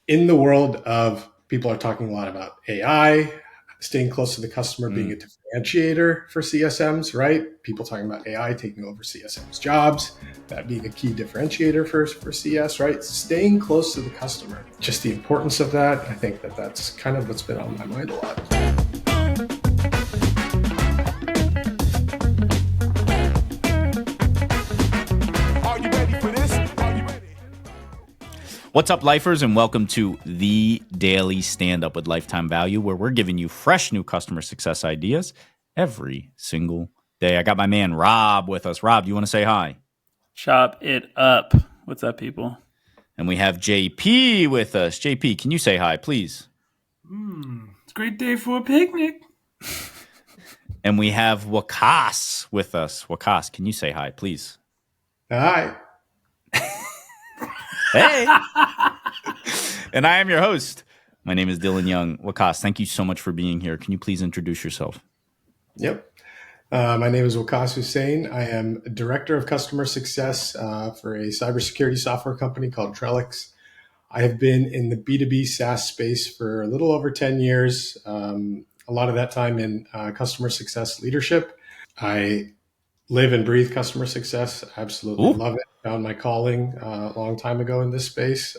in the world of people are talking a lot about AI, staying close to the customer being a differentiator for CSMs, right? People talking about AI taking over CSMs jobs, that being a key differentiator for CS, right? Staying close to the customer, just the importance of that. I think that's kind of what's been on my mind a lot. What's up, lifers, and welcome to the Daily Stand-Up with Lifetime Value, where we're giving you fresh new customer success ideas every single day. I got my man Rob with us. Rob, do you want to say hi? Chop it up. What's up, people? And we have JP with us. JP, can you say hi, please? It's a great day for a picnic. And we have Waqas with us. Waqas, can you say hi, please? Hi. Hey. And I am your host. My name is Dylan Young. Waqas, thank you so much for being here. Can you please introduce yourself? Yep. My name is Waqas Hussain. I am Director of Customer Success for a cybersecurity software company called Trellix. I have been in the B2B SaaS space for a little over 10 years, a lot of that time in customer success leadership. I live and breathe customer success. Absolutely love it. Found my calling a long time ago in this space.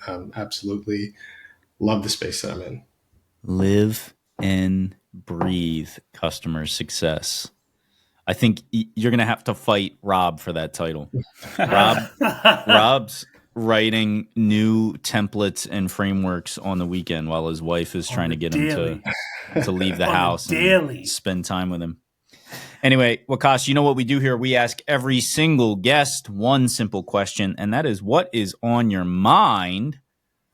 Absolutely love the space that I'm in. Live and breathe customer success. I think you're going to have to fight Rob for that title. Rob's writing new templates and frameworks on the weekend while his wife is trying to get him to leave the house and spend time with him. Anyway, Waqas, you know what we do here? We ask every single guest one simple question, and that is, what is on your mind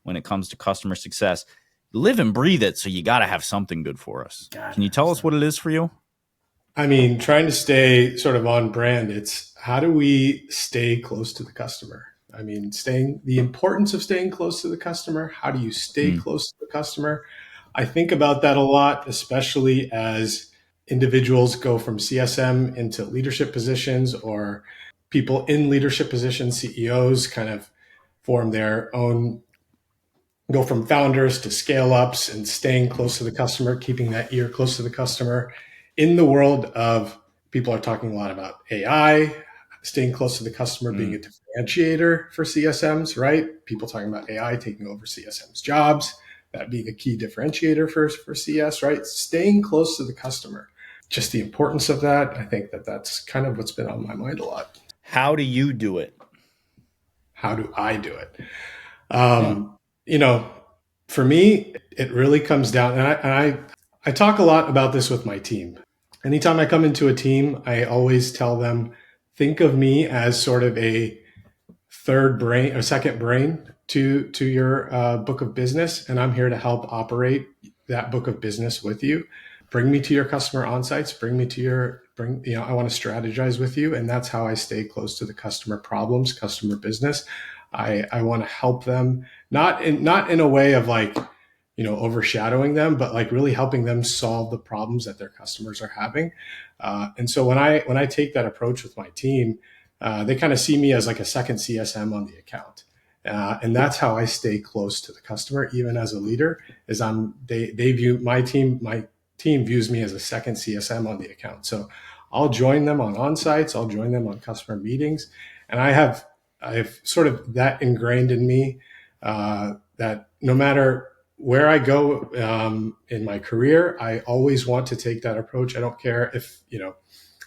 when it comes to customer success? Live and breathe it, so you got to have something good for us. Can you tell us what it is for you? I mean, trying to stay sort of on brand, it's how do we stay close to the customer? I mean, the importance of staying close to the customer. How do you stay close to the customer? I think about that a lot, especially as individuals go from CSM into leadership positions, or people in leadership positions, CEOs, kind of form their own, go from founders to scale ups, and staying close to the customer, keeping that ear close to the customer. In the world of people are talking a lot about AI, staying close to the customer being a differentiator for CSMs, right? People talking about AI taking over CSMs jobs, that being a key differentiator for CS, right? Staying close to the customer, just the importance of that. I think that's kind of what's been on my mind a lot. How do you do it? How do I do it? You know, for me, it really comes down, and I talk a lot about this with my team. Anytime I come into a team, I always tell them, think of me as sort of a third brain or second brain to your book of business, and I'm here to help operate that book of business with you. Bring me to your customer onsites. I want to strategize with you, and that's how I stay close to the customer problems, customer business. I want to help them, not in a way of like, overshadowing them, but like really helping them solve the problems that their customers are having. And so when I take that approach with my team, they kind of see me as like a second CSM on the account. And that's how I stay close to the customer, even as a leader, is they view my team views me as a second CSM on the account. So I'll join them on onsites, I'll join them on customer meetings. And I have sort of that ingrained in me, that no matter where I go in my career, I always want to take that approach. I don't care if,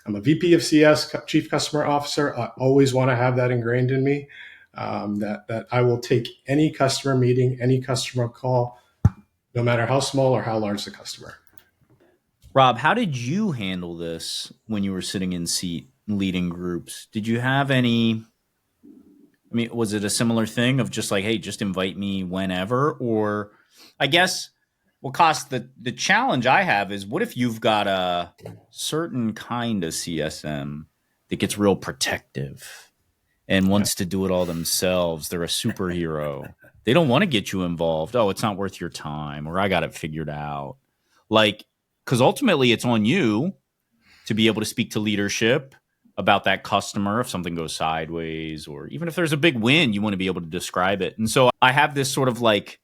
I'm a VP of CS, Chief Customer Officer. I always want to have that ingrained in me, that I will take any customer meeting, any customer call, no matter how small or how large the customer. Rob, how did you handle this when you were sitting in seat leading groups? Did you have any... I mean, was it a similar thing of just like, hey, just invite me whenever? Or I guess, Waqas, the challenge I have is, what if you've got a certain kind of CSM that gets real protective and wants to do it all themselves? They're a superhero. They don't want to get you involved. Oh, it's not worth your time, or I got it figured out. Like, because ultimately it's on you to be able to speak to leadership, about that customer if something goes sideways, or even if there's a big win, you want to be able to describe it. And so I have this sort of like,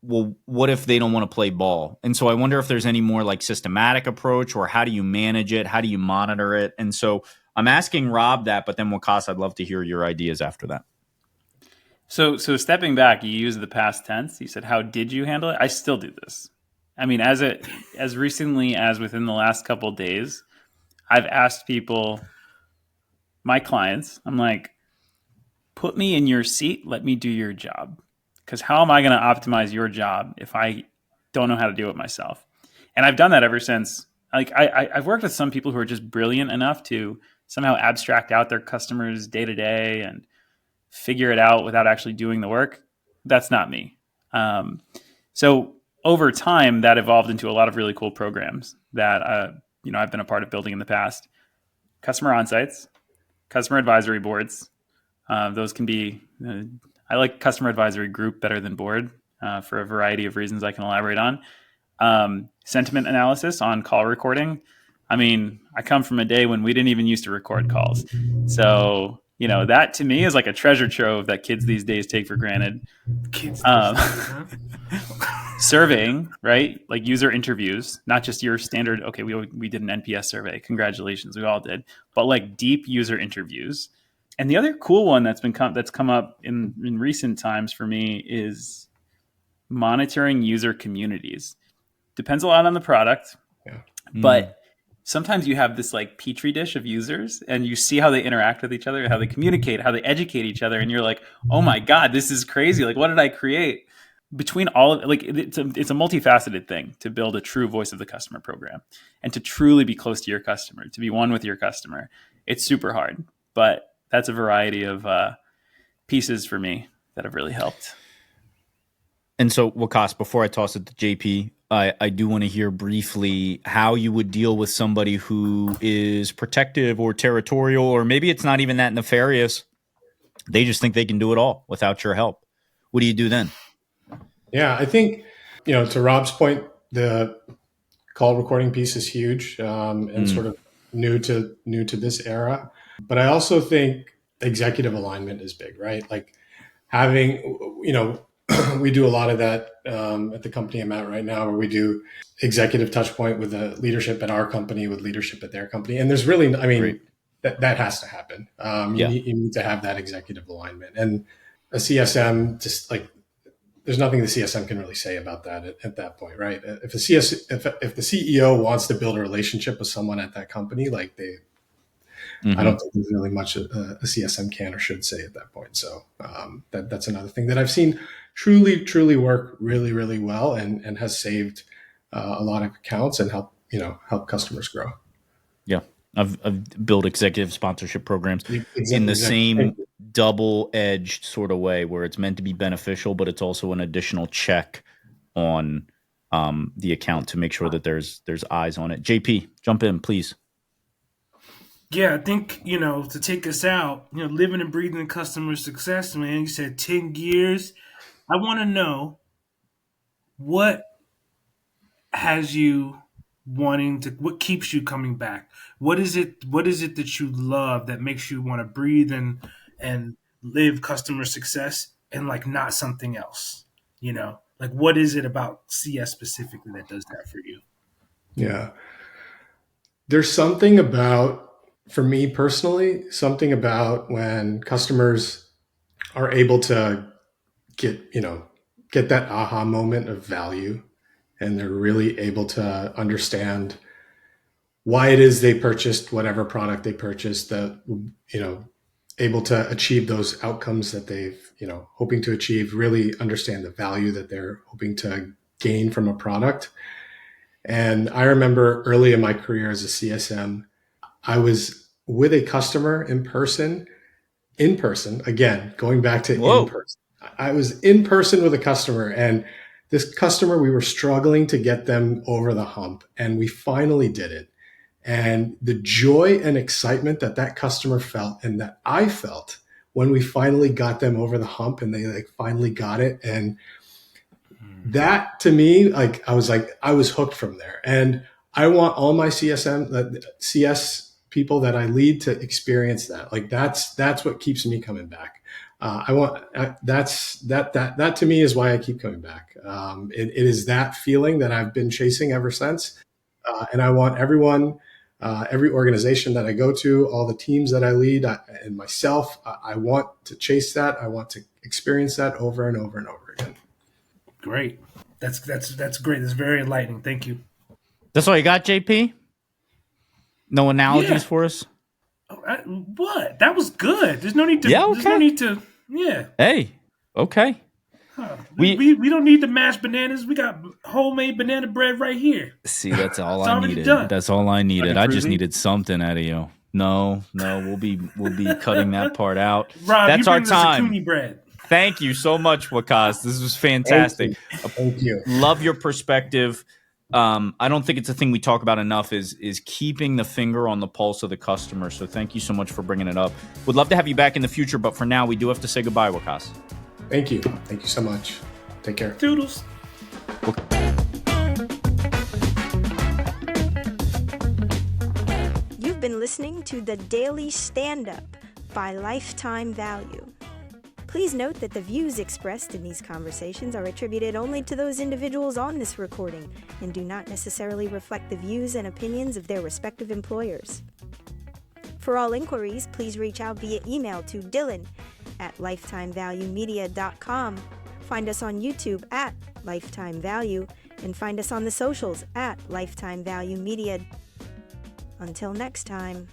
well, what if they don't want to play ball? And so I wonder if there's any more like systematic approach, or how do you manage it? How do you monitor it? And so I'm asking Rob that, but then Waqas, I'd love to hear your ideas after that. So stepping back, you use the past tense. You said, "How did you handle it?" I still do this. I mean, as recently as within the last couple of days, I've asked people, my clients, I'm like, put me in your seat. Let me do your job. Because how am I going to optimize your job if I don't know how to do it myself? And I've done that ever since. Like I've worked with some people who are just brilliant enough to somehow abstract out their customers day to day and figure it out without actually doing the work. That's not me. So over time, that evolved into a lot of really cool programs that I've been a part of building in the past. Customer onsites, customer advisory boards. Those can be. I like customer advisory group better than board for a variety of reasons I can elaborate on. Sentiment analysis on call recording. I mean, I come from a day when we didn't even used to record calls. So, that to me is like a treasure trove that kids these days take for granted. Kids. Surveying, right? Like user interviews, not just your standard, okay, we did an NPS survey. Congratulations, we all did. But like deep user interviews. And the other cool one that's come up in recent times for me is monitoring user communities. Depends a lot on the product, but sometimes you have this like petri dish of users, and you see how they interact with each other, how they communicate, how they educate each other, and you're like, oh my god, this is crazy! Like, what did I create? Between all of like, it's a multifaceted thing to build a true voice of the customer program, and to truly be close to your customer, to be one with your customer. It's super hard, but that's a variety of pieces for me that have really helped. And so, Waqas, before I toss it to JP, I do want to hear briefly how you would deal with somebody who is protective or territorial, or maybe it's not even that nefarious. They just think they can do it all without your help. What do you do then? Yeah, I think, to Rob's point, the call recording piece is huge and sort of new to this era. But I also think executive alignment is big, right? Like having, we do a lot of that at the company I'm at right now, where we do executive touch point with the leadership at our company, with leadership at their company. And there's really, that has to happen. You need to have that executive alignment. And a CSM, just like, there's nothing the CSM can really say about that at that point, right? If the CEO wants to build a relationship with someone at that company, like I don't think there's really much a CSM can or should say at that point. So that's another thing that I've seen truly work really, really well and has saved a lot of accounts and help customers grow. Yeah. I've built executive sponsorship programs in the same double-edged sort of way, where it's meant to be beneficial, but it's also an additional check on the account to make sure that there's eyes on it. JP, jump in, please. Yeah, I think, to take us out, living and breathing customer success, man, you said 10 years. I want to know, what has you what keeps you coming back? What is it that you love that makes you want to breathe and live customer success and like not something else? Like, what is it about CS specifically that does that for you? Yeah. There's something about, for me personally, something about when customers are able to get that aha moment of value, and they're really able to understand why it is they purchased whatever product they purchased, that, able to achieve those outcomes that they've, hoping to achieve, really understand the value that they're hoping to gain from a product. And I remember early in my career as a CSM, I was with a customer in person, again, going back to in person. I was in person with a customer, and this customer, we were struggling to get them over the hump, and we finally did it. And the joy and excitement that customer felt, and that I felt, when we finally got them over the hump and they finally got it. And that, to me, I was hooked from there. And I want all my CS people that I lead to experience that. Like that's what keeps me coming back. That to me is why I keep coming back. It is that feeling that I've been chasing ever since. And I want everyone, every organization that I go to, all the teams that I lead, and myself, I want to chase that. I want to experience that over and over and over again. Great. That's great. That's very enlightening. Thank you. That's all you got, JP? No analogies Yeah. for us? What? That was good. There's no need to. Yeah, okay. There's no need to. Yeah. Hey, okay. Huh. We don't need to mash bananas. We got homemade banana bread right here. See, that's all I already needed. done. That's all I needed. Like I just fruity? needed something out of you. No, we'll be cutting that part out. Rob, That's you our bring the time. zucchini bread. Thank you so much, Waqas. This was fantastic. Thank you. Love your perspective. I don't think it's a thing we talk about enough is keeping the finger on the pulse of the customer. So thank you so much for bringing it up. Would love to have you back in the future, but for now, we do have to say goodbye, Waqas. Thank you. Thank you so much. Take care. Toodles. You've been listening to The Daily Stand-Up by Lifetime Value. Please note that the views expressed in these conversations are attributed only to those individuals on this recording and do not necessarily reflect the views and opinions of their respective employers. For all inquiries, please reach out via email to dylan@lifetimevaluemedia.com. Find us on YouTube at Lifetime Value and find us on the socials at Lifetime Value Media. Until next time.